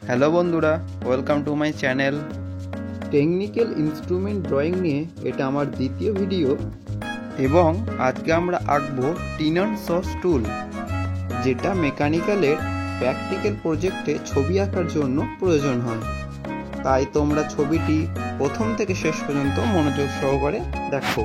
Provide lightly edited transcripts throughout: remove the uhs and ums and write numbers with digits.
Hello বন্ধুরা, welcome to my channel. Technical instrument drawing নিয়ে এটা আমার দ্বিতীয় ভিডিও এবং আজকে আমরা আঁকবো টিনন সস টুল, যেটা মেকানিক্যালের প্র্যাকটিক্যাল প্রজেক্টে ছবি আঁকার জন্য প্রয়োজন হয়। তাই তোমরা ছবিটি প্রথম থেকে শেষ পর্যন্ত মনোযোগ সহকারে দেখো।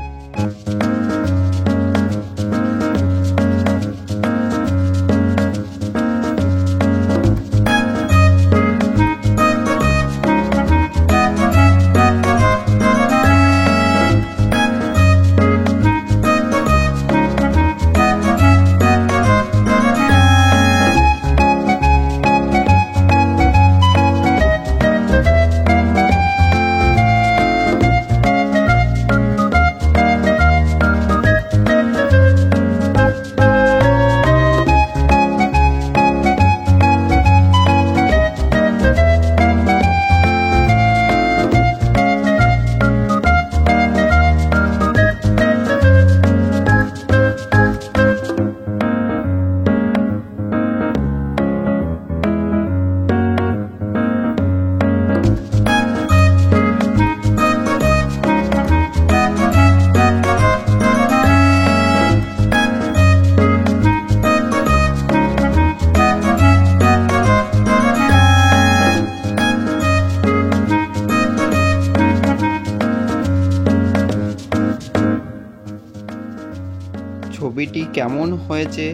ছবিটি কেমন হয়েছে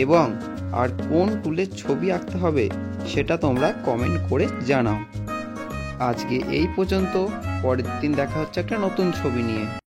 এবং আর কোন টুলের ছবি আঁকতে হবে সেটা তোমরা কমেন্ট করে জানাও। আজকে এই পর্যন্ত, পরের দিন দেখা হচ্ছে একটা নতুন ছবি নিয়ে।